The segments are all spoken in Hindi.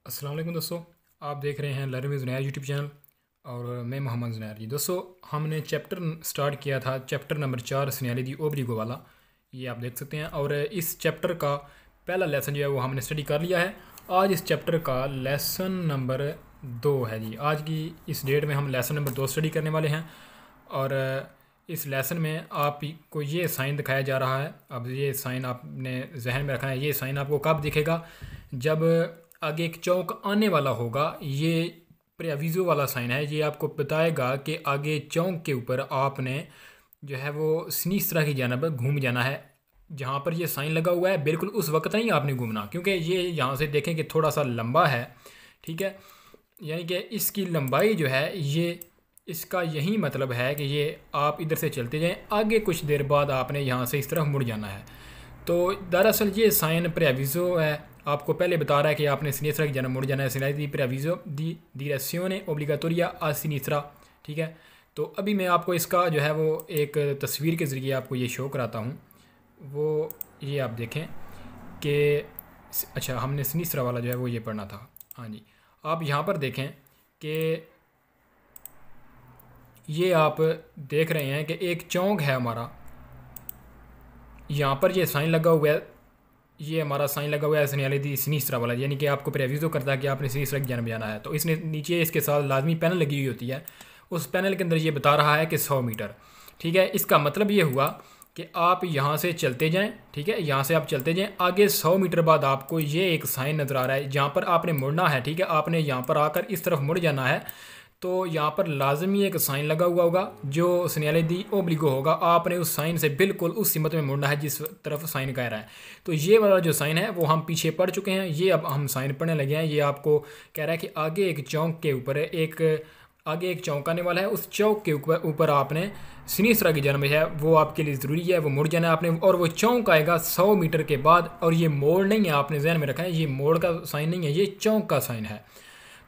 अस्सलाम वालेकुम दोस्तों। आप देख रहे हैं learning with Zunair YouTube channel और मैं मोहम्मद ज़ुनैर जी। दोस्तों, हमने चैप्टर स्टार्ट किया था, चैप्टर नंबर 4 सिनियरिटी दी ओब्लिगो वाला। ये आप देख सकते हैं और इस चैप्टर का पहला लेसन जो है वो हमने स्टडी कर लिया है। आज इस चैप्टर का लेसन नंबर 2 है जी। आज की इस डेट में हम लेसन नंबर 2 स्टडी करने वाले हैं और इस लेसन में आपको ये साइन दिखाया जा रहा है। अब ये साइन आपने जहन में रखना है। ये साइन आपको कब दिखेगा? जब आगे एक चौक आने वाला होगा। ये प्रेविज़ो वाला साइन है। ये आपको बताएगा कि आगे चौक के ऊपर आपने जो है वो सिनीस्त्रा की जानब घूम जाना है। जहाँ पर ये साइन लगा हुआ है बिल्कुल उस वक्त नहीं आपने घूमना, क्योंकि ये यहाँ से देखें कि थोड़ा सा लंबा है, ठीक है। यानी कि इसकी लंबाई जो है ये, इसका यही मतलब है कि ये आप इधर से चलते जाएं, आगे कुछ देर बाद आपने यहाँ से इस तरफ मुड़ जाना है। तो दरअसल ये साइन प्रेविज़ो है। आपको पहले बता रहा है कि आपने सिनीस्त्रा की जानब मुड़ जाना है। सिनारी दी प्रेविज़ो दी direzione obbligatoria a sinistra, ठीक है। तो अभी मैं आपको इसका जो है वो एक तस्वीर के ज़रिए आपको ये शो कराता हूँ। वो ये आप देखें कि अच्छा, हमने सिनीस्त्रा वाला जो है वो ये पढ़ना था। हाँ जी, आप यहाँ पर देखें कि ये आप देख रहे हैं कि एक चौक है हमारा। यहाँ पर ये साइन लगा हुआ है। ये हमारा साइन लगा हुआ है सिनियरिटी सिनीस्त्रा वाला, यानी कि आपको प्रेविज़ो करता है कि आपने सिनीस्त्रा की जानब जाना है। तो इसने नीचे इसके साथ लाजमी पैनल लगी हुई होती है। उस पैनल के अंदर ये बता रहा है कि 100 मीटर, ठीक है। इसका मतलब ये हुआ कि आप यहाँ से चलते जाएं, ठीक है। यहाँ से आप चलते जाएं, आगे 100 मीटर बाद आपको ये एक साइन नज़र आ रहा है जहाँ पर आपने मुड़ना है, ठीक है। आपने यहाँ पर आकर इस तरफ मुड़ जाना है। तो यहाँ पर लाजमी एक साइन लगा हुआ होगा जो सिनियरिटी दी ओब्लिगो होगा। आपने उस साइन से बिल्कुल उस सिमत में मुड़ना है जिस तरफ साइन कह रहा है। तो ये वाला जो साइन है वो हम पीछे पढ़ चुके हैं, ये अब हम साइन पढ़ने लगे हैं। ये आपको कह रहा है कि आगे एक चौक के ऊपर आगे एक चौक आने वाला है। उस चौक के ऊपर आपने सिनीस्त्रा की जानब है वो आपके लिए ज़रूरी है, वो मुड़ जाना है आपने। और वो चौक आएगा 100 मीटर के बाद। और ये मोड़ नहीं है, आपने जहन में रखा है, ये मोड़ का साइन नहीं है, ये चौक का साइन है।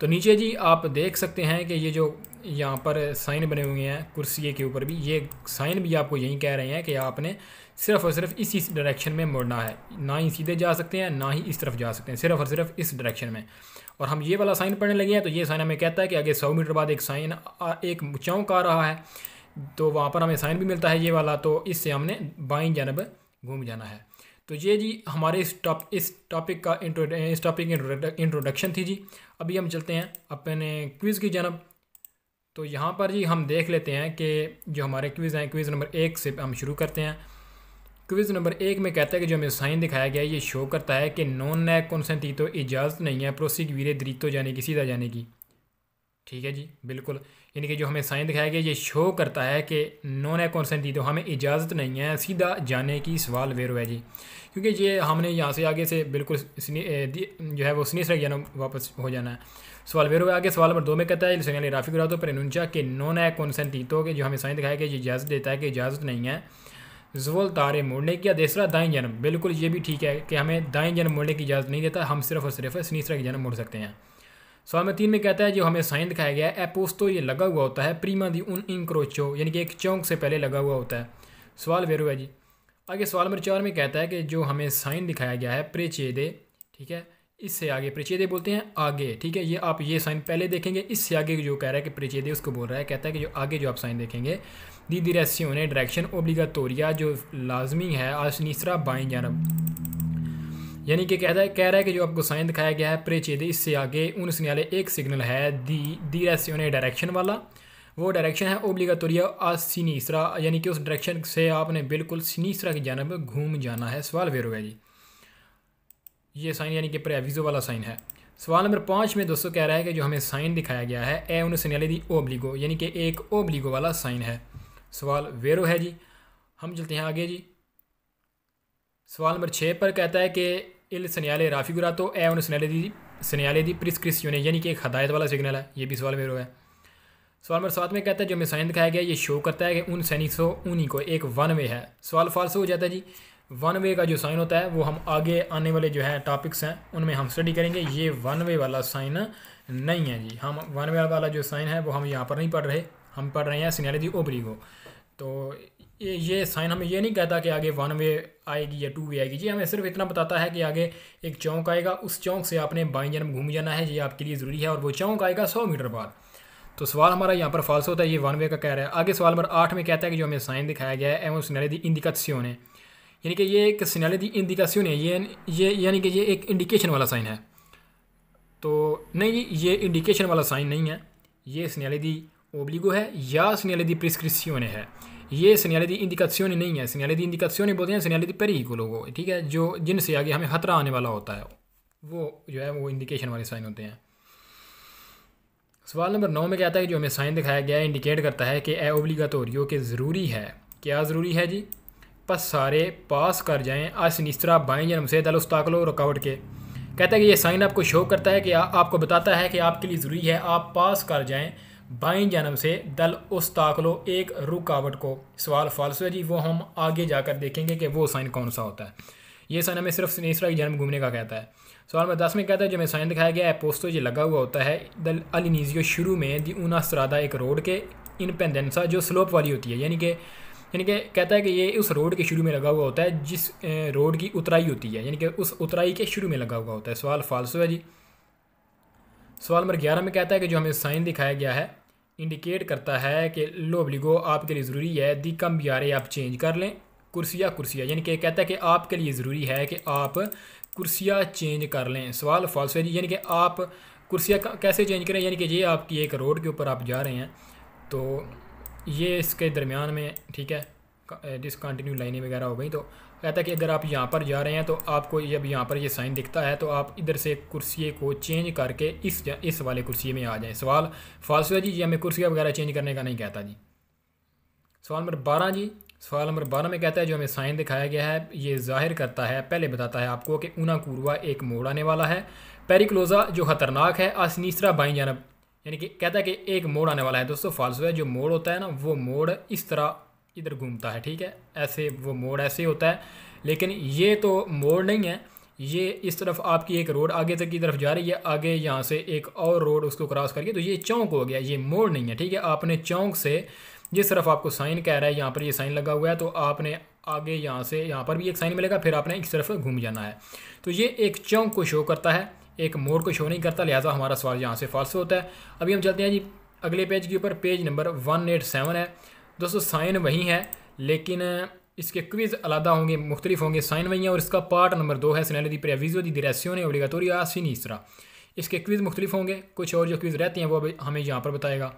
तो नीचे जी आप देख सकते हैं कि ये जो यहाँ पर साइन बने हुए हैं कुर्सी के ऊपर भी, ये साइन भी आपको यही कह रहे हैं कि आपने सिर्फ़ और सिर्फ इसी डायरेक्शन में मुड़ना है। ना ही सीधे जा सकते हैं, ना ही इस तरफ जा सकते हैं, सिर्फ और सिर्फ इस डायरेक्शन में। और हम ये वाला साइन पढ़ने लगे हैं। तो ये साइन हमें कहता है कि आगे 100 मीटर बाद एक साइन एक चौक आ रहा है, तो वहाँ पर हमें साइन भी मिलता है ये वाला। तो इससे हमने बाईं जानब घूम जाना है। तो ये जी हमारे इस टॉपिक का इंट्रोडक्शन थी जी। अभी हम चलते हैं अपने क्विज़ की जानब। तो यहाँ पर जी हम देख लेते हैं कि जो हमारे क्विज़ हैं, क्विज़ नंबर 1 से हम शुरू करते हैं। क्विज़ नंबर 1 में कहता है कि जो हमें साइन दिखाया गया है ये शो करता है कि नॉन नैक कॉन्सेंटीतो इजाज़त नहीं है प्रोसिक्यूरे दरीतो जाने की, सीधा जाने की, ठीक है जी, बिल्कुल। यानी कि जो हमें साइन दिखाया गया ये शो करता है कि नॉन है कॉन्सेंटी, तो हमें इजाज़त नहीं है सीधा जाने की। सवाल वेरो है जी, क्योंकि ये हमने यहाँ से आगे से बिल्कुल जो है वो सिनीस्त्रा की जानब वापस हो जाना है। सवाल वेरो है आगे। सवाल नंबर 2 में कहता है सिग्नल राफी करा तो प्रेनुंचा के नॉन है कॉन्सेंटीतो के जो हमें साइन दिखाया गया ये इजाज़त देता है कि इजाज़त नहीं है जुवल तारे मोड़ने की या दूसरा दाएं जानब। बिल्कुल ये भी ठीक है कि हमें दाएं जानब मोड़ने की इजाज़त नहीं देता, हम सिर्फ और सिर्फ सिनीस्त्रा की जानब मोड़ सकते हैं। सवाल में 3 में कहता है जो हमें साइन दिखाया गया है एपोस्तो ये लगा हुआ होता है प्रीमा दी उन इंक्रोचो, यानी कि एक चौक से पहले लगा हुआ होता है। सवाल वेरो है जी। आगे सवाल नंबर 4 में कहता है कि जो हमें साइन दिखाया गया है प्रेचेदे, ठीक है, इससे आगे प्रेचेदे बोलते हैं आगे, ठीक है। ये आप ये साइन पहले देखेंगे, इससे आगे जो कह रहा है कि प्रेचेदे उसको बोल रहा है। कहता है कि जो आगे जो आप साइन देखेंगे दी direzione डायरेक्शन ओब्लिगाटोरिया जो लाजमी है आ सिनीस्त्रा बाईं जानब। यानी कि कह रहा है कि जो आपको साइन दिखाया गया है प्रेचेदे इससे आगे उन सिग्नल एक सिग्नल है दी direzione डायरेक्शन वाला, वो डायरेक्शन है ओब्लिगाटोरिया आ सिनीस्त्रा, यानी कि उस डायरेक्शन से आपने बिल्कुल सिनीस्त्रा की जानब घूम जाना है। सवाल वेरो है जी। ये साइन यानी कि प्रेविज़ो वाला साइन है। सवाल नंबर 5 में दोस्तों कह रहा है कि जो हमें साइन दिखाया गया है ए उन सिग्नल दी ओब्लिगो, यानी कि एक ओब्लिगो वाला साइन है। सवाल वेरो है जी। हम चलते हैं आगे जी। सवाल नंबर 6 पर कहता है कि इल सनियाले राफिगुरातो ए उन सनियाले दी प्रिस्क्रिप्शने, यानी कि एक हदायत वाला सिग्नल है। ये भी सवाल वेरो है। सवाल नंबर 7 में कहता है जो हमें साइन दिखाया गया ये शो करता है कि उन सैनिसो उन्हीं को एक वन वे है। सवाल फाल्सो हो जाता है जी। वन वे का जो साइन होता है वो हम आगे आने वाले जो है टॉपिक्स हैं उनमें हम स्टडी करेंगे। ये वन वे वाला साइन नहीं है जी। हम वन वे वाला जो साइन है वो हम यहाँ पर नहीं पढ़ रहे, हम पढ़ रहे हैं सिग्नल दी ओब्लिगो। तो ये साइन हमें ये नहीं कहता कि आगे 1 वे आएगी या 2 वे आएगी, ये हमें सिर्फ इतना बताता है कि आगे एक चौंक आएगा, उस चौंक से आपने बाईं जानब घूम जाना है, ये आपके लिए ज़रूरी है, और वो चौंक आएगा 100 मीटर बाद। तो सवाल हमारा यहाँ पर फॉल्स होता है, ये 1 वे का कह रहा है। आगे सवाल नंबर 8 में कहता है कि जो हमें साइन दिखाया गया है वो सिग्नल दी इंडिकेशन है, यानी कि ये एक सिग्नल दी इंडिकेशन है, ये यानी कि ये एक इंडिकेशन वाला साइन है। तो नहीं, ये इंडिकेशन वाला साइन नहीं है, ये सिग्नल दी ओब्लिगो है या सिग्नल दी प्रिस्क्रिप्शियोने है, ये सिग्नल दी इंडिकेशन नहीं है। सिग्नल दी इंडिकेशन बोलते हैं सिग्नल दी पेरिकुलो को, ठीक है, जो जिनसे आगे हमें खतरा आने वाला होता है, वो जो है वो इंडिकेशन वाले साइन होते हैं। सवाल नंबर 9 में कहता है कि जो हमें साइन दिखाया गया है इंडिकेट करता है कि ए ओब्लिगाटोरियो के ज़रूरी है। क्या ज़रूरी है जी? बस सारे पास कर जाएं आ सिनिस्त्रा बाएं जानब से दल उस्ताकलो रुकावट के। कहता है कि ये साइन आपको शो करता है कि आपको बताता है कि आपके लिए ज़रूरी है आप पास कर जाएं बाएं जानब से दल उस्ताकलो एक रुकावट को। सवाल फाल्स है जी, वो हम आगे जाकर देखेंगे कि वो साइन कौन सा होता है। ये साइन हमें सिर्फ सिनिस्त्रा की जानब घूमने का कहता है। सवाल में 10 में कहता है जो हमें साइन दिखाया गया है पोस्टो ये लगा हुआ होता है दल अलिनीजियो शुरू में दी उना स्त्रादा एक रोड के इनपेंडेंसा जो स्लोप वाली होती है, यानी कि कहता है कि ये उस रोड के शुरू में लगा हुआ होता है जिस रोड की उतराई होती है, यानी कि उस उतराई के शुरू में लगा हुआ होता है। सवाल फाल्सो है जी। सवाल नंबर 11 में कहता है कि जो हमें साइन दिखाया गया है इंडिकेट करता है कि लोब्लिगो आपके लिए ज़रूरी है दी कम बियारे आप चेंज कर लें कुर्सियाँ, यानी कि कहता है कि आपके लिए ज़रूरी है कि आप कुर्सियाँ चेंज कर लें। सवाल फॉल्स है जी, यानी कि आप कुर्सियाँ कैसे चेंज करें, यानी कि ये आपकी एक रोड के ऊपर आप जा रहे हैं तो ये इसके दरमियान में, ठीक है, डिसकंटिन्यू लाइनें वगैरह हो गई, तो कहता है कि अगर आप यहाँ पर जा रहे हैं तो आपको जब यहाँ पर ये साइन दिखता है तो आप इधर से कुर्सी को चेंज करके इस वाले कुर्सी में आ जाएं। सवाल फॉल्स है जी, ये हमें कुर्सियाँ वगैरह चेंज करने का नहीं कहता जी। सवाल नंबर 12 जी। सवाल नंबर 12 में कहता है जो हमें साइन दिखाया गया है ये जाहिर करता है, पहले बताता है आपको कि ऊना कुरवा एक मोड़ आने वाला है, पेरिक्लोजा जो ख़तरनाक है, असनीसरा बाईं जानब, यानी कि कहता है कि एक मोड़ आने वाला है। दोस्तों फाल्स है, जो मोड़ होता है ना वो मोड़ इस तरह इधर घूमता है, ठीक है, ऐसे वो मोड़ ऐसे होता है, लेकिन ये तो मोड़ नहीं है, ये इस तरफ आपकी एक रोड आगे तक की तरफ जा रही है, आगे यहाँ से एक और रोड उसको क्रॉस करके, तो ये चौंक हो गया, ये मोड़ नहीं है, ठीक है। आपने चौंक से जिस तरफ आपको साइन कह रहा है यहाँ पर ये साइन लगा हुआ है तो आपने आगे यहाँ से यहाँ पर भी एक साइन मिलेगा, फिर आपने इस तरफ घूम जाना है, तो ये एक चौंक को शो करता है, एक मोड़ को शो नहीं करता, लिहाजा हमारा सवाल यहाँ से फाल्स होता है। अभी हम चलते हैं जी अगले पेज के ऊपर, पेज नंबर 187 है। दोस्तों साइन वही है लेकिन इसके क्विज़ अलग होंगे, मुख्तलिफ होंगे, साइन वही है और इसका पार्ट नंबर 2 है सिग्नल दी प्रेविज़ो दी डायरेzione obbligatoria a sinistra। इसके क्विज़ मुख्तलिफ होंगे, कुछ और जो क्विज़ रहते हैं वो हमें यहाँ पर बताएगा।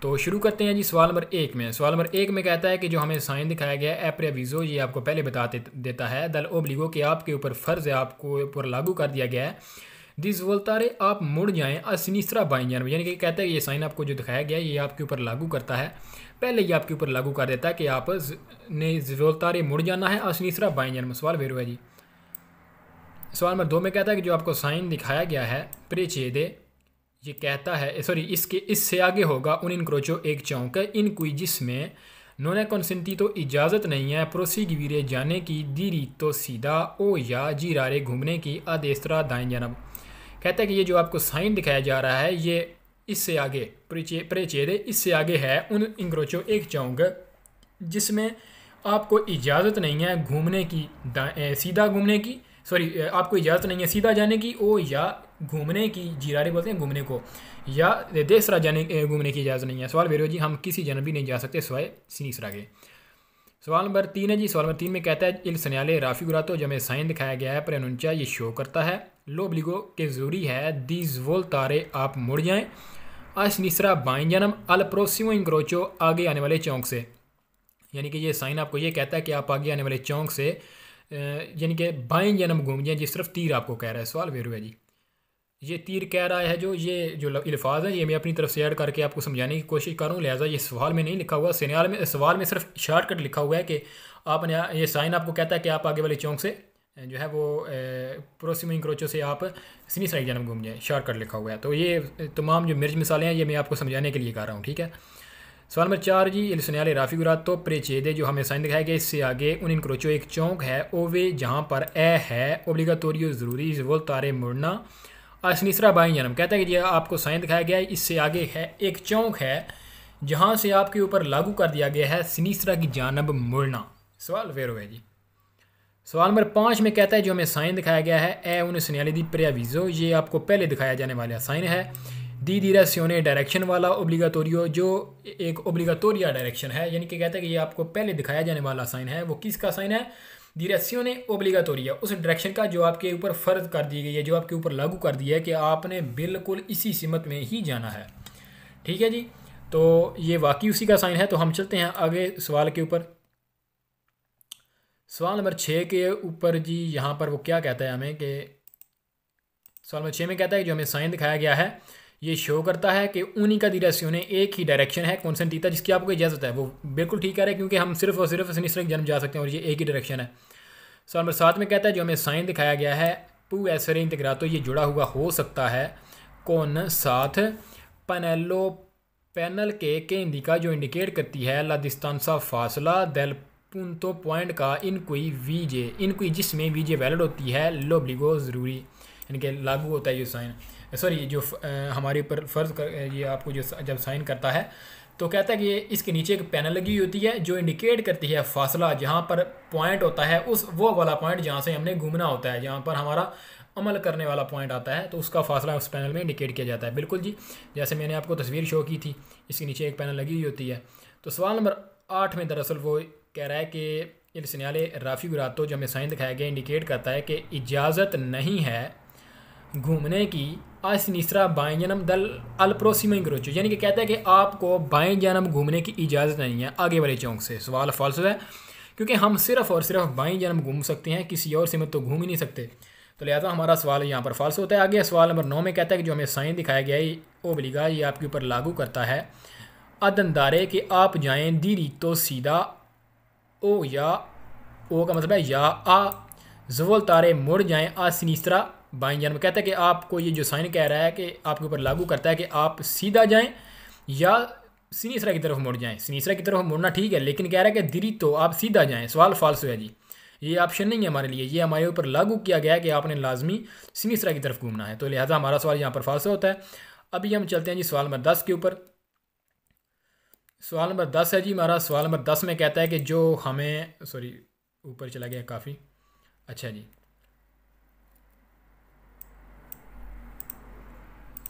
तो शुरू करते हैं जी सवाल नंबर 1 में। सवाल नंबर 1 में कहता है कि जो हमें साइन दिखाया गया है प्रेविज़ो, ये आपको पहले बता देता है दल ओब्लिगो कि आपके ऊपर फ़र्ज़ है, आपको ऊपर लागू कर दिया गया है दिस वोल्तारे आप मुड़ जाएं असिनिस्त्रा बाईं जानब, यानी कि कहता है ये साइन आपको जो दिखाया गया है ये आपके ऊपर लागू करता है, पहले ये आपके ऊपर लागू कर देता है कि आप ने वोल्तारे मुड़ जाना है असिनिस्त्रा बाईं जानब। सवाल वेरो है जी। सवाल नंबर 2 में कहता है कि जो आपको साइन दिखाया गया है प्रेचेदे, ये कहता है सॉरी इसके इससे आगे होगा उन इनक्रोचो एक चौंक है इन कोई जिसमें नोने कॉन्सेंटी तो इजाज़त नहीं है प्रोसीगिवीरे जाने की दीरी तो सीधा ओ या जीरारे घूमने की आदेस्तरा दाएं जानब। कहता है कि ये जो आपको साइन दिखाया जा रहा है ये इससे आगे प्रेचेदे इससे आगे है उन इनक्रोचो एक चौंक जिसमें आपको इजाज़त नहीं है घूमने की सीधा घूमने की, सॉरी आपको इजाज़त नहीं है सीधा जाने की, ओ या घूमने की, जीरारे बोलते हैं घूमने को, या देसरा जाने घूमने की इजाज़त नहीं है। सवाल वेरो जी, हम किसी जानब भी नहीं जा सकते सिवाय सिनीसरा के। सवाल नंबर 3 है जी। सवाल नंबर 3 में कहता है इल सन्याले राफिगुरातो जो हमें साइन दिखाया गया है प्रेनुंचा ये शो करता है लोब्लिगो के ज़रूरी है दीज वोल्तारे आप मुड़ जाएं असनिसरा बाईं जानब अल प्रोसिमो इंक्रोचो आगे आने वाले चौंक से, यानी कि ये साइन आपको ये कहता है कि आप आगे आने वाले चौंक से यानी कि बाईं जानब घूम जाएं जिस तरफ तीर आपको कह रहा है। सवाल वेरो है जी। ये तीर कह रहा है ये जो अल्फाज हैं ये मैं अपनी तरफ से ऐड करके आपको समझाने की कोशिश कर रहा हूँ, लिहाजा ये सवाल में नहीं लिखा हुआ, सवाल में सिर्फ शॉर्टकट लिखा हुआ है कि आपने ये साइन आपको कहता है कि आप आगे वाले चौंक से जो है वो प्रोसिमो इंक्रोचो से आप सिनीसरा जानब घूम जाएँ, शॉर्टकट लिखा हुआ है। तो ये तमाम जो मिर्च मिसालें हैं ये मैं आपको समझाने के लिए कर रहा हूँ, ठीक है। सवाल नंबर 4 जी। इल सन्याले राफिगुरातो प्रेचेदे जो हमें साइन दिखाया गया इससे आगे उन इनक्रोचो एक चौंक है ओवे जहाँ पर ए है ओब्लिगाटोरियो ज़रूरी वोल्तारे मुड़ना असनिसरा बाईं जानब। कहता है कि ये आपको साइन दिखाया गया है इससे आगे है एक चौंक है जहाँ से आपके ऊपर लागू कर दिया गया है सिनीस्ट्रा की जानब मुड़ना। सवाल फिर हुआ जी। सवाल नंबर 5 में कहता है जो हमें साइन दिखाया गया है ए उन सिग्नल दी प्रेविजो, ये आपको पहले दिखाया जाने वाला साइन है। दी डिरेक्शने डायरेक्शन वाला ओब्लिगाटोरियो, जो एक ओब्लिगाटोरिया डायरेक्शन है, यानी कि कहता है कि ये आपको पहले दिखाया जाने वाला साइन है। वो किसका साइन है? डिरेक्शने ओब्लिगाटोरिया, उस डायरेक्शन का जो आपके ऊपर फ़र्ज कर दी गई है, जो आपके ऊपर लागू कर दिया है कि आपने बिल्कुल इसी सिमत में ही जाना है। ठीक है जी, तो ये वाकई उसी का साइन है। तो हम चलते हैं आगे सवाल के ऊपर। सवाल नंबर 6 के ऊपर जी, यहाँ पर वो क्या कहता है हमें कि सवाल नंबर 6 में कहता है कि जो हमें साइन दिखाया गया है ये शो करता है कि उन्हीं का डिरेक्शन एक ही डायरेक्शन है कॉन्सेंट थीटा, जिसकी आपको इजाज़त है। वो बिल्कुल ठीक कह रहे हैं, क्योंकि हम सिर्फ और सिर्फ सिनिस्टर की जन्म जा सकते हैं और ये एक ही डायरेक्शन है। सवाल नंबर 7 में कहता है जो हमें साइन दिखाया गया है पू एसरे इंतग्रातो, ये जुड़ा हुआ हो सकता है कौन साथ पैनलो पैनल के इंडिका, जो इंडिकेट करती है ला डिस्टेंसा फासला देल पुंतो पॉइंट का इन कोई वीजे, इन कोई जिसमें वीजे वैलिड होती है लोब्लिगो ज़रूरी, यानी कि लागू होता है ये साइन। सॉरी, जो हमारे ऊपर फ़र्ज़ कर ये आपको जो जब साइन करता है तो कहता है कि इसके नीचे एक पैनल लगी हुई होती है जो इंडिकेट करती है फासला, जहाँ पर पॉइंट होता है उस वो वाला पॉइंट जहाँ से हमने घूमना होता है, जहाँ पर हमारा अमल करने वाला पॉइंट आता है, तो उसका फासला उस पैनल में इंडिकेट किया जाता है। बिल्कुल जी, जैसे मैंने आपको तस्वीर शो की थी, इसके नीचे एक पैनल लगी हुई होती है। तो सवाल नंबर 8 में दरअसल वो कह रहा है कि इल सिग्नले राफी गुरातो, जो हमें साइन दिखाया गया, इंडिकेट करता है कि इजाज़त नहीं है घूमने की सिनिस्ट्रा बाएं जन्म दल अल प्रोसिमो इंक्रोचो, यानी कि कहता है कि आपको बाएं जन्म घूमने की इजाज़त नहीं है आगे वाले चौंक से। सवाल फाल्सो है, क्योंकि हम सिर्फ और सिर्फ बाएं जन्म घूम सकते हैं, किसी और सिमत तो घूम ही नहीं सकते, तो लिहाजा हमारा सवाल यहाँ पर फाल्स होता है। आगे सवाल नंबर 9 में कहता है कि जो हमें साइन दिखाया गया है ओब्लिगा, ये आपके ऊपर लागू करता है अदंदारे कि आप जाएँ दीरी तो सीधा ओ, या ओ का मतलब है या आ जवल तारे मुड़ जाएँ आ सिनिस्ट्रा बाएं जन्म। कहता है कि आपको ये जो साइन कह रहा है कि आपके ऊपर लागू करता है कि आप सीधा जाएं या सिनिस्ट्रा की तरफ मुड़ जाएं। सिनिस्ट्रा की तरफ मुड़ना ठीक है, लेकिन कह रहा है कि दिरी तो आप सीधा जाएं। सवाल फाल्स है जी, ये ऑप्शन नहीं है हमारे लिए, ये हमारे ऊपर लागू किया गया है कि आपने लाजमी सिनिस्ट्रा की तरफ घूमना है, तो लिहाजा हमारा सवाल यहाँ पर फाल्स होता है। अभी हम चलते हैं जी सवाल नंबर 10 के ऊपर। सवाल नंबर 10 है जी हमारा। सवाल नंबर 10 में कहता है कि जो हमें सॉरी ऊपर चला गया काफ़ी, अच्छा जी,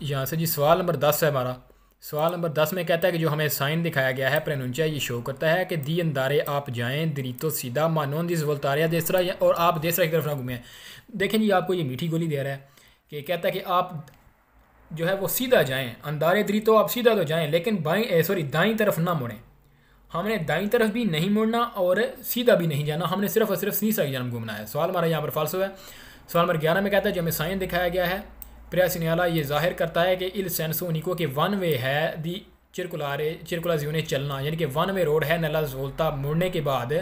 यहाँ से जी सवाल नंबर 10 है हमारा। सवाल नंबर 10 में कहता है कि जो हमें साइन दिखाया गया है प्रेनुंचा, ये शो करता है कि दी अंदारे आप जाएं दरीतो सीधा मानोन दिस वोल्तारिया देसरा, और आप देसरा की तरफ ना घूमें। देखें जी, आपको ये मीठी गोली दे रहा है कि कहता है कि आप जो है वो सीधा जाएं, अंदारे दरीतो आप सीधा तो जाएं, लेकिन दाईं तरफ ना मुड़ें। हमने दाईं तरफ भी नहीं मुड़ना और सीधा भी नहीं जाना, हमने सिर्फ और सिर्फ सिनीस्ट्रा की जानब घूमना है। सवाल हमारा यहाँ पर फाल्सो है। सवाल नंबर 11 में कहता है जो हमें साइन दिखाया गया है प्रियासिनियाला, ये जाहिर करता है कि इल सेंसो उनिको के वन वे है दी चिरकुलाजियोने चलना, यानी कि वन वे रोड है नला जोलता मुड़ने के बाद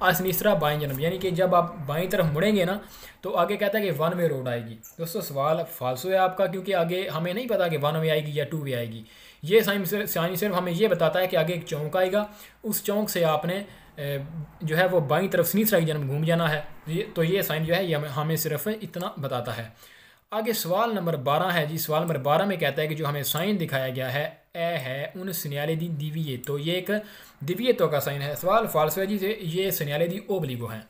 सिनीस्ट्रा बाएं जन्म, यानी कि जब आप बाएं तरफ मुड़ेंगे ना तो आगे कहता है कि वन वे रोड आएगी। दोस्तों सवाल फाल्सो है आपका, क्योंकि आगे हमें नहीं पता कि वन वे आएगी या 2 वे आएगी। ये साइन सिर्फ हमें ये बताता है कि आगे एक चौंक आएगा, उस चौंक से आपने जो है वो बाईं तरफ सिनीस्ट्रा की जन्म घूम जाना है। तो ये साइन जो है ये हमें सिर्फ इतना बताता है। आगे सवाल नंबर 12 है जी। सवाल नंबर 12 में कहता है कि जो हमें साइन दिखाया गया है ए है उन सिन्याले दी दिविये, तो ये एक दिवियतो का साइन है। सवाल फाल्सो है जी, ये सिन्याले दी ओब्लिगो हैं।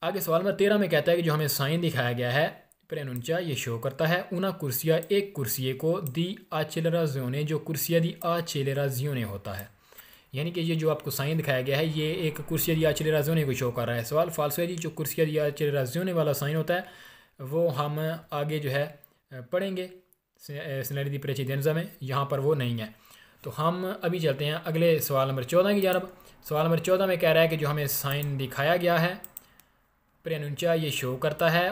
आगे सवाल नंबर 13 में कहता है कि जो हमें साइन दिखाया गया है प्रेनुंचा, ये शो करता है उना कुर्सिया एक कुर्सिये को दी आचेलराजियोने, जो कुर्सिया दी आचेलराजियोने होता है, यानी कि ये जो आपको साइन दिखाया गया है ये एक कुर्सिया दी आचेलराजियोने को शो कर रहा है। सवाल फाल्सो है जी, जो कुर्सिया दी आचेलराजियोने वाला साइन होता है वो हम आगे जो है पढ़ेंगे सिनेरी दी प्रेसिडेंजा में, यहाँ पर वो नहीं है। तो हम अभी चलते हैं अगले सवाल नंबर 14 की जानब। सवाल नंबर 14 में कह रहा है कि जो हमें साइन दिखाया गया है प्रेनुंचा, ये शो करता है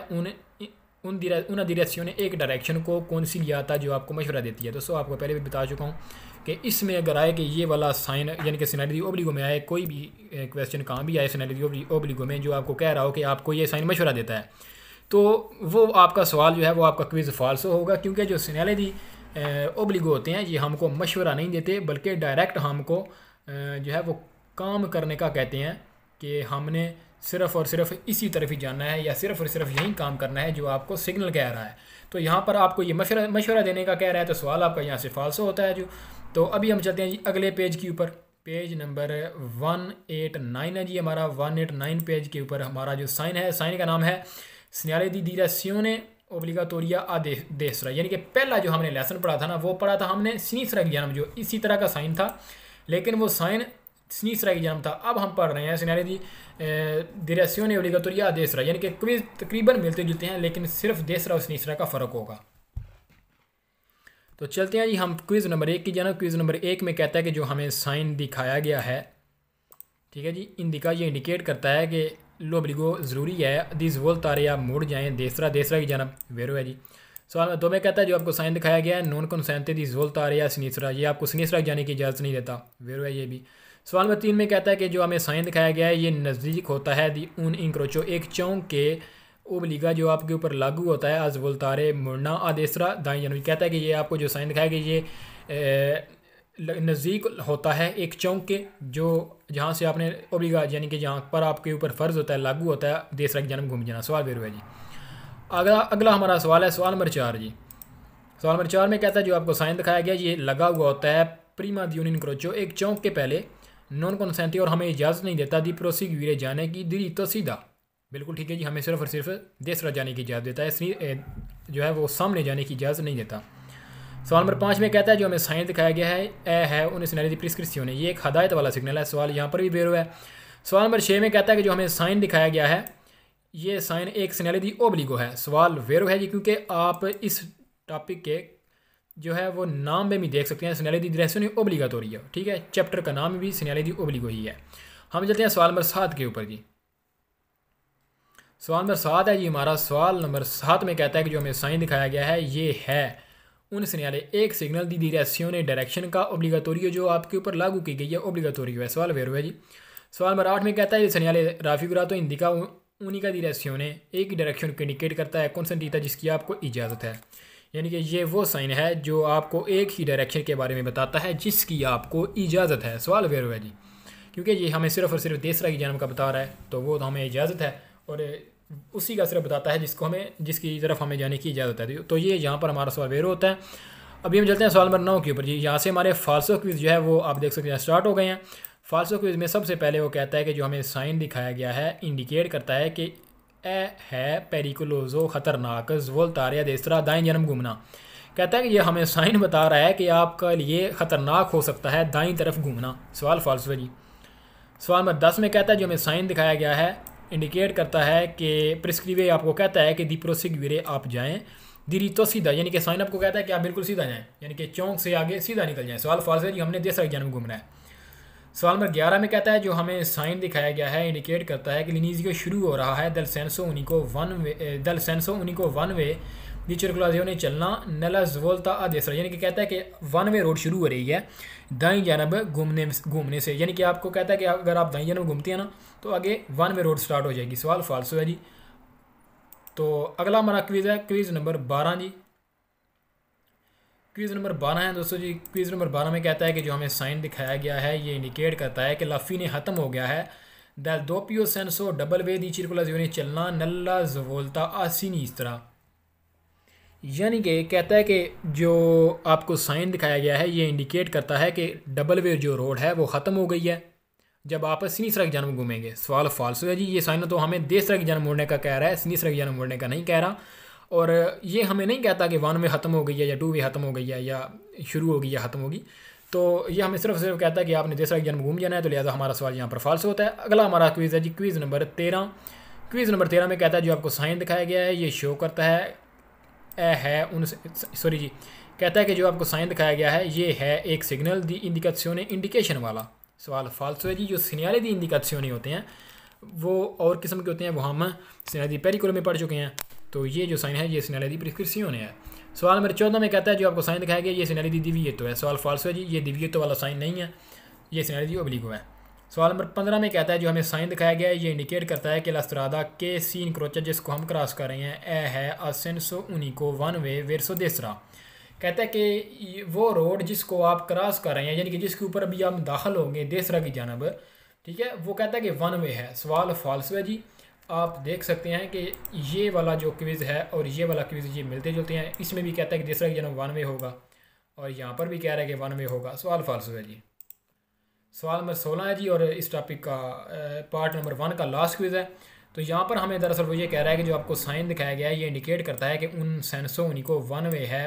उन डिरेक्शन ने एक डायरेक्शन को कौन सी लिया था जो आपको मशवरा देती है। दोस्तों आपको पहले भी बता चुका हूँ कि इसमें अगर आए कि ये वाला साइन यानी कि सिनेरी दी ओब्लिगो में आए, कोई भी क्वेश्चन कहाँ भी आए सिनेरी दी ओब्लिगो में जो आपको कह रहा हो कि आपको ये साइन मशवरा देता है, तो वो आपका सवाल जो है वो आपका क्विज़ फाल्सो होगा, क्योंकि जो सिनेरी दी ओब्लिगो होते हैं ये हमको मशवरा नहीं देते, बल्कि डायरेक्ट हमको जो है वो काम करने का कहते हैं कि हमने सिर्फ़ और सिर्फ इसी तरफ ही जाना है या सिर्फ़ और सिर्फ यही काम करना है जो आपको सिग्नल कह रहा है। तो यहाँ पर आपको ये मशवरा देने का कह रहा है, तो सवाल आपका यहाँ से फाल्सो होता है। जो तो अभी हम चलते हैं जी अगले पेज के ऊपर। पेज नंबर 189 है जी हमारा। 189 पेज के ऊपर हमारा जो साइन है, साइन का नाम है segnale di direzione obbligatoria a destra, यानी कि पहला जो हमने लेसन पढ़ा था ना, वो पढ़ा था हमने sinistra की जानब, जो इसी तरह का साइन था लेकिन वो साइन sinistra की जानब था। अब हम पढ़ रहे हैं segnale di direzione obbligatoria a destra, यानी कि क्विज तकरीबन मिलते जुलते हैं लेकिन सिर्फ destra और sinistra का फ़र्क होगा। तो चलते हैं जी हम क्विज़ नंबर 1 की जानब। क्विज़ नंबर 1 में कहता है कि जो हमें साइन दिखाया गया है, ठीक है जी, इंडिका ये इंडिकेट करता है कि लोब्लिगो ज़रूरी है, दिस वोल्तारे आप मुड़ जाएँ देसरा की जानब, वेरो है जी। सवाल में 2 में कहता है जो आपको साइन दिखाया गया है नॉन कंसेंटे दिस वोल्तारे या सिनीसरा, ये आपको सिनीसरा जाने की इजाज़त नहीं देता, वेरो है ये भी। सवाल में 3 में कहता है कि जो हमें साइन दिखाया गया है ये नज़दीक होता है दी उन इंक्रोचो, एक चौंक के ओब्लिगा जो आपके ऊपर लागू होता है आज वोल्तारे मुड़ना आदेसरा दाएं जानब। कहता है कि ये आपको जो साइन दिखाया गया ये नज़दीक होता है एक चौंक के, जो जहाँ से आपने ओब्लिगा यानी कि जहाँ पर आपके ऊपर फ़र्ज़ होता है लागू होता है देसरा की जानब घूम जाना। सवाल वेरो है जी। अगला हमारा सवाल है सवाल नंबर 4 जी। सवाल नंबर 4 में कहता है जो आपको साइन दिखाया गया ये लगा हुआ होता है प्रीमा दी यूनियन क्रोचो, एक चौंक के पहले, नॉन कंसेंटी और हमें इजाज़त नहीं देता दी प्रोसीक्यूरे जाने की, दिरी तो सीधा, बिल्कुल ठीक है जी, हमें सिर्फ और सिर्फ देसरा जाने की इजाज़त देता है, जो है वो सामने जाने की इजाज़त नहीं देता। सवाल नंबर 5 में कहता है जो हमें साइन दिखाया गया है ए है उन सिग्नल दी प्रिस्क्रिप्शन, ये एक हदायत वाला सिग्नल है। सवाल यहाँ पर भी बेरो है। सवाल नंबर 6 में कहता है कि जो हमें साइन दिखाया गया है ये साइन एक सिग्नल दी ओब्लिगो है। सवाल वेरो है जी, क्योंकि आप इस टॉपिक के जो है वो नाम में भी देख सकते हैं सिग्नल दी डायरेक्शन ओब्लिगाटोरी है, ठीक है, चैप्टर का नाम भी सिग्नल दी ओब्लिगो ही है। हम चलते हैं सवाल नंबर 7 के ऊपर जी। सवाल नंबर 7 है जी हमारा। सवाल नंबर 7 में कहता है कि जो हमें साइन दिखाया गया है ये है उन सिग्नल, एक सिग्नल दी डायरेक्शन डायरेक्शन का ओब्लिगाटोरियो जो आपके ऊपर लागू की गई है ओब्लिगाटोरियो है। सवाल वेरो है जी। सवाल नंबर 8 में कहता है ये सिग्नल राफिगुरातो इंडिका उनिका डायरेक्शन एक ही डायरेक्शन को इंडिकेट करता है कॉन्सेंटीटा जिसकी आपको इजाज़त है, यानी कि ये वो साइन है जो आपको एक ही डायरेक्शन के बारे में बताता है जिसकी आपको इजाज़त है। सवाल वेरो है जी, क्योंकि ये हमें सिर्फ और सिर्फ देसरा की जानब का बता रहा है तो वो तो हमें इजाज़त है और उसी का सिर्फ बताता है जिसकी तरफ हमें जाने की इजाज़त है। तो ये यहाँ पर हमारा सवाल वेरो होता है। अभी हम चलते हैं सवाल नंबर 9 के ऊपर जी। यहाँ से हमारे फाल्सो क्विज़ जो है वो आप देख सकते हैं स्टार्ट हो गए हैं। फाल्सो क्विज़ में सबसे पहले वो कहता है कि जो हमें साइन दिखाया गया है इंडिकेट करता है कि ए है पेरिकुलोजो ख़तरनाक वोल्तारे देसरा दाएं जानब घूमना। कहता है कि ये हमें साइन बता रहा है कि आपका लिए ख़तरनाक हो सकता है दाईं तरफ घूमना। सवाल फाल्सो जी। सवाल नंबर 10 में कहता है जो हमें साइन दिखाया गया है इंडिकेट करता है कि प्रिस्क्रिवे आपको कहता है कि दी प्रोसीक्यूरे आप जाएँ, दिरी तो सीधा, यानी कि साइन आपको कहता है कि आप बिल्कुल सीधा जाएँ, यानी कि चौंक से आगे सीधा निकल जाएँ। सवाल फाल्सो है जी, हमने देसरा की जानब घूमना है। सवाल नंबर 11 में कहता है जो हमें साइन दिखाया गया है इंडिकेट करता है कि लिनीजियो शुरू हो रहा है दल सेंसो उनिको वन वे दी सर्कुलाजियोने चलना नला वोल्ता आ देसरा, यानी कि कहता है कि वन वे रोड शुरू हो रही है दाईं जानब घूमने से, यानी कि आपको कहता है कि अगर आप दाईं जानब घूमते हैं ना तो आगे वन वे रोड स्टार्ट हो जाएगी। सवाल फाल्सो है जी। तो अगला हमारा क्विज़ है क्विज़ नंबर 12 जी। क्विज़ नंबर 12 है दोस्तों जी। क्विज़ नंबर 12 में कहता है कि जो हमें साइन दिखाया गया है ये इंडिकेट करता है कि लाफीने ख़त्म हो गया है दल दो पियो सेंसो डबल वे दी सर्कुलाजियोने चलना नल्ला वोल्ता आ सिनीस्त्रा, यानी कि कहता है कि जो आपको साइन दिखाया गया है ये इंडिकेट करता है कि डबल वे जो रोड है वो ख़त्म हो गई है जब आप सिनीसरा की जानब घूमेंगे। सवाल फाल्सो है जी। ये साइन तो हमें देसरा की जानब मोड़ने का कह रहा है, सिनीसरा की जानब मोड़ने का नहीं कह रहा, और ये हमें नहीं कहता कि वन वे ख़त्म हो गई है या टू वे ख़त्म हो गई है या शुरू होगी या ख़त्म होगी, तो ये हमें सिर्फ कहता है कि आपने देसरा की जानब घूम जाना है, तो लिहाजा हमारा सवाल यहाँ पर फाल्सो होता है। अगला हमारा क्विज़ है जी क्विज़ नंबर 13। क्विज़ नंबर 13 में कहता है जो आपको साइन दिखाया गया है ये शो करता है कहता है कि जो आपको साइन दिखाया गया है ये है एक सिग्नल दी इंडिकेशने इंडिकेशन वाला। सवाल फाल्सो है जी। जो सिग्नल दी इंडिकेशने होते हैं वो और किस्म के होते हैं, वो हम सिग्नल दी पेरिकुलम में पढ़ चुके हैं, तो ये जो साइन है ये सिग्नल दी प्रिस्क्रिप्शन है। सवाल नंबर 14 में कहता है जो आपको साइन दिखाया गया ये सिग्नल दी दिविएतो है। सवाल फाल्सो है जी। ये दिविएतो वाला साइन नहीं है, ये सिग्नल दी ओब्लिगो है। सवाल नंबर 15 में कहता है जो हमें साइन दिखाया गया है ये इंडिकेट करता है कि लास्त्रादा के सीन क्रोचा जिसको हम क्रॉस कर रहे हैं ए है असेंसो उनिको वन वे वेरसो देसरा, कहता है कि वो रोड जिसको आप क्रॉस कर रहे हैं यानी कि जिसके ऊपर अभी आप दाखिल होंगे देसरा की जानब, ठीक है, वो कहता है कि वन वे है। सवाल फाल्सो है जी। आप देख सकते हैं कि ये वाला जो क्विज़ है और ये वाला क्विज़ ये मिलते जुलते हैं, इसमें भी कहता है कि देसरा की जानब वन वे होगा और यहाँ पर भी कह रहा है कि वन वे होगा। सवाल फाल्सो है जी। सवाल नंबर 16 है जी, और इस टॉपिक का पार्ट नंबर 1 का लास्ट क्विज़ है। तो यहाँ पर हमें दरअसल वो ये कह रहा है कि जो आपको साइन दिखाया गया है ये इंडिकेट करता है कि उन सेंसों उन्हीं को वन वे है,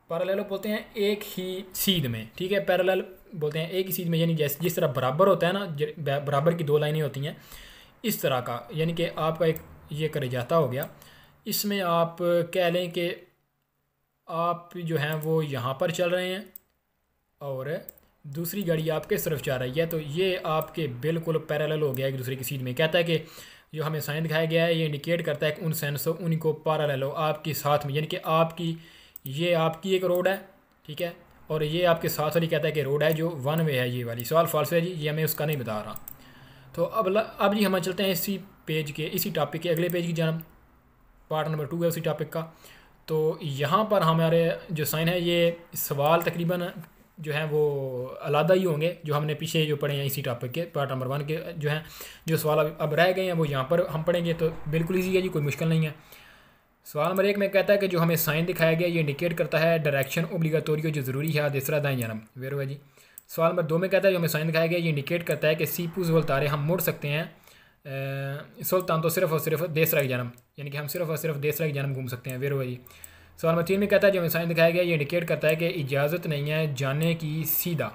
पैरेलल बोलते हैं एक ही सीध में, ठीक है। पैरेलल बोलते हैं एक ही सीध में, यानी जैसे जिस तरह बराबर होता है ना, बराबर की दो लाइनें होती हैं, इस तरह का, यानी कि आपका एक ये कर जाता हो गया। इसमें आप कह लें कि आप जो हैं वो यहाँ पर चल रहे हैं और दूसरी गाड़ी आपके तरफ जा रही है, तो ये आपके बिल्कुल पैरेलल हो गया एक दूसरे की सीध में। कहता है कि जो हमें साइन दिखाया गया है ये इंडिकेट करता है कि उन सेंसों उनको पैरेलल हो आपके साथ में, यानी कि ये आपकी एक रोड है, ठीक है, और ये आपके साथ वाली कहता है कि रोड है जो वन वे है ये वाली। सवाल फाल्स है जी, ये हमें उसका नहीं बता रहा। तो अब जी हम चलते हैं इसी टॉपिक के अगले पेज की जानब। पार्ट नंबर 2 है उसी टॉपिक का। तो यहाँ पर हमारे जो साइन है ये सवाल तकरीबन जो है वो अलग ही होंगे जो हमने पीछे जो पढ़े हैं इसी टॉपिक के पार्ट नंबर 1 के जो हैं, जो सवाल अब रह गए हैं वो यहाँ पर हम पढ़ेंगे। तो बिल्कुल ईजी है जी, कोई मुश्किल नहीं है। सवाल नंबर 1 में कहता है कि जो हमें साइन दिखाया गया ये इंडिकेट करता है डायरेक्शन ओब्लिगाटोरियो जो ज़रूरी है दूसरा दाएं जानब, वेरो है जी। सवाल नंबर 2 में कहता है जो हमें साइन दिखाया गया ये इंडिकेट करता है कि सीपूज वोल्तारे हम मुड़ सकते हैं सुल्तान तो सिर्फ और सिर्फ देसरा की जानब, यानी कि हम सिर्फ और सिर्फ देसरा की जानब घूम सकते हैं, वेरो है जी। सवाल नंबर 3 में कहता है जो हमें साइन दिखाया गया ये इंडिकेट करता है कि इजाज़त नहीं है जाने की सीधा,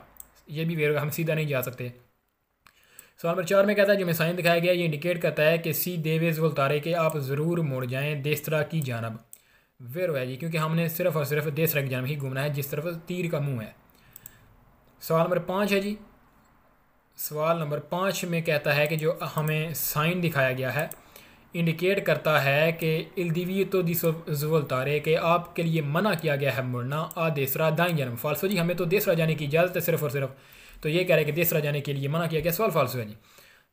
ये भी वेरो, हम सीधा नहीं जा सकते। सवाल नंबर 4 में कहता है जो हमें साइन दिखाया गया ये इंडिकेट करता है कि सी देवेज वोल्तारे के आप ज़रूर मुड़ जाएं देसरा की जानब, वेरो है जी, क्योंकि हमने सिर्फ और सिर्फ देसरा की जानब ही घूमना है जिस तरफ तीर का मुंह है। सवाल नंबर 5 है जी। सवाल नंबर 5 में कहता है कि जो हमें साइन दिखाया गया है इंडिकेट करता है कि इल्दिवीतो दिसोल्तारे के आपके लिए मना किया गया है मुड़ना आ देसरा दाएं जानब, फाल्सो जी, हमें तो देसरा जाने की इजाज़त है सिर्फ और सिर्फ, तो ये कह रहा है कि देसरा जाने के लिए मना किया गया, सवाल फाल्सो है जी।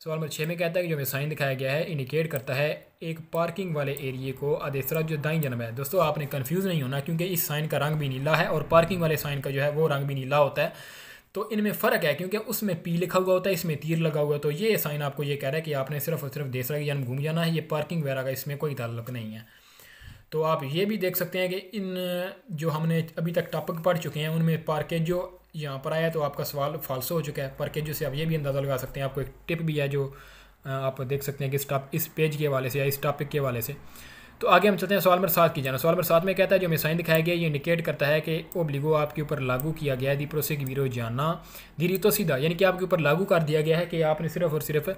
सवाल नंबर 6 में कहता है कि जो हमें साइन दिखाया गया है इंडिकेट करता है एक पार्किंग वाले एरिए को आदेसरा जो दाएं जानब है। दोस्तों आपने कन्फ्यूज़ नहीं होना क्योंकि इस साइन का रंग भी नीला है और पार्किंग वाले साइन का जो है वो रंग भी नीला होता है, तो इनमें फ़र्क है क्योंकि उसमें पी लिखा हुआ होता है, इसमें तीर लगा हुआ है। तो ये साइन आपको ये कह रहा है कि आपने सिर्फ और सिर्फ देसरा की जानब घूम जाना है, ये पार्किंग वगैरह का इसमें कोई ताल्लुक नहीं है। तो आप ये भी देख सकते हैं कि इन जो हमने अभी तक टॉपिक पढ़ चुके हैं उनमें पार्केज जो यहाँ पर आया तो आपका सवाल फाल्सो हो चुका है। पार्केजो से आप ये भी अंदाज़ा लगा सकते हैं, आपको एक टिप भी है जो आप देख सकते हैं कि इस पेज के हवाले से या इस टॉपिक के हवाले से। तो आगे हम चलते हैं सवाल नंबर 7 की जाना। सवाल नंबर 7 में कहता है जो हमें साइन दिखाया गया ये इंडिकेट करता है कि ओब्लिगो आपके ऊपर लागू किया गया है दी प्रोसे की वीरो जाना धीरे तो सीधा, यानी कि आपके ऊपर लागू कर दिया गया है कि आपने सिर्फ और सिर्फ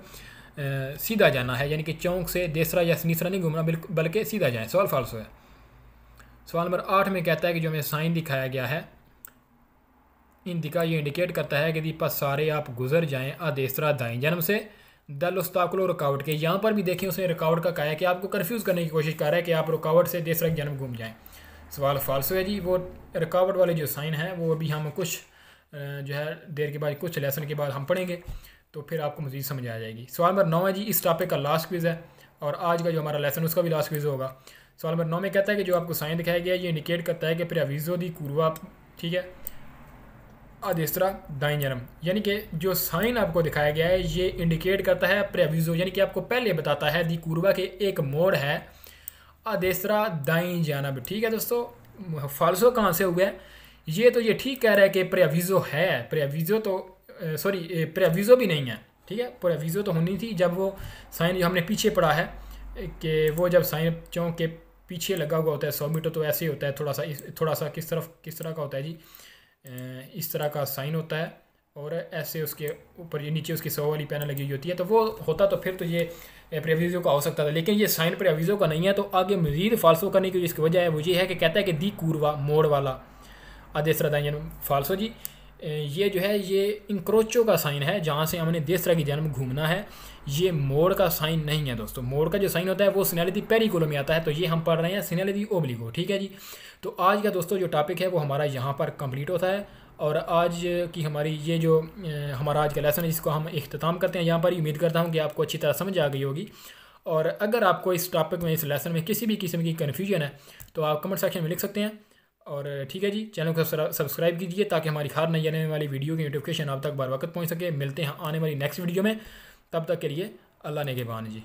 सीधा जाना है, यानी कि चौंक से देसरा या सनीसरा नहीं घूमना बल्कि सीधा जाए, सवाल फाल्सो है। सवाल नंबर 8 में कहता है कि जो हमें साइन दिखाया गया है इंदिका ये इंडिकेट करता है कि दीपा सारे आप गुजर जाएँ आदेसरा दाएं जानब से दल उस्ताकुलो रुकावट के। यहाँ पर भी देखें उसने रुकावट का कहा है कि आपको कंफ्यूज करने की कोशिश कर रहा है कि आप रुकावट से देसरा की जानब घूम जाएं, सवाल फाल्सो है जी। वो रुकावट वाले जो साइन हैं वो अभी हम कुछ जो है देर के बाद कुछ लेसन के बाद हम पढ़ेंगे तो फिर आपको मज़ीद समझ आ जाएगी। सवाल नंबर 9 है जी, इस टॉपिक का लास्ट क्विज़ है और आज का जो हमारा लेसन उसका भी लास्ट क्विज़ होगा। सवाल नंबर 9 में कहता है कि जो आपको साइन दिखाया गया है ये इंडिकेट करता है कि प्रेविजो दी कुरवा, ठीक है, आदेसरा दाएं जानब, यानी कि जो साइन आपको दिखाया गया है ये इंडिकेट करता है प्रेविजो, यानी कि आपको पहले बताता है दी कुरवा के एक मोड़ है आदेसरा दाएं जानब, ठीक है दोस्तों। फाल्सो कहाँ से हुआ है ये, तो ये ठीक कह रहा है कि प्रेविजो है, प्रेविजो तो प्रेविजो भी नहीं है, ठीक है। प्रेविजो तो होनी थी जब वो साइन जो हमने पीछे पढ़ा है कि वो जब साइन चौंक के पीछे लगा हुआ होता है 100 मीटर, तो ऐसे ही होता है, थोड़ा सा किस तरह का होता है जी, इस तरह का साइन होता है और ऐसे उसके ऊपर ये नीचे उसकी 100 वाली पैनल लगी हुई होती है, तो वो होता तो फिर तो ये प्रेविजो का हो सकता था, लेकिन ये साइन प्रेविजो का नहीं है। तो आगे मज़ीद फाल्सो करने की जिसकी वजह है वो ये है कि कहता है कि दी कुरवा मोड़ वाला आदेसरा दाएं जानब, फाल्सो जी ये जो है ये इंक्रोचो का साइन है जहाँ से हमने देसरा की जानब घूमना है, ये मोड़ का साइन नहीं है दोस्तों। मोड़ का जो साइन होता है वो सिनेलिटी पेरिकोलो में आता है, तो ये हम पढ़ रहे हैं सिनेलिटी ओब्लिगो, ठीक है जी। तो आज का दोस्तों जो टॉपिक है वो हमारा यहाँ पर कंप्लीट होता है और आज की हमारी ये जो हमारा आज का लेसन है जिसको हम इख्तिताम करते हैं यहाँ पर। उम्मीद करता हूँ कि आपको अच्छी तरह समझ आ गई होगी और अगर आपको इस टॉपिक में इस लेसन में किसी भी किस्म की कन्फ्यूजन है तो आप कमेंट सेक्शन में लिख सकते हैं। और ठीक है जी, चैनल को सब्सक्राइब कीजिए ताकि हमारी हर नई आने वाली वीडियो की नोटिफिकेशन आप तक बर वक्त पहुँच सके। मिलते हैं आने वाली नेक्स्ट वीडियो में, तब तक के लिए अल्लाह नेगेबान जी।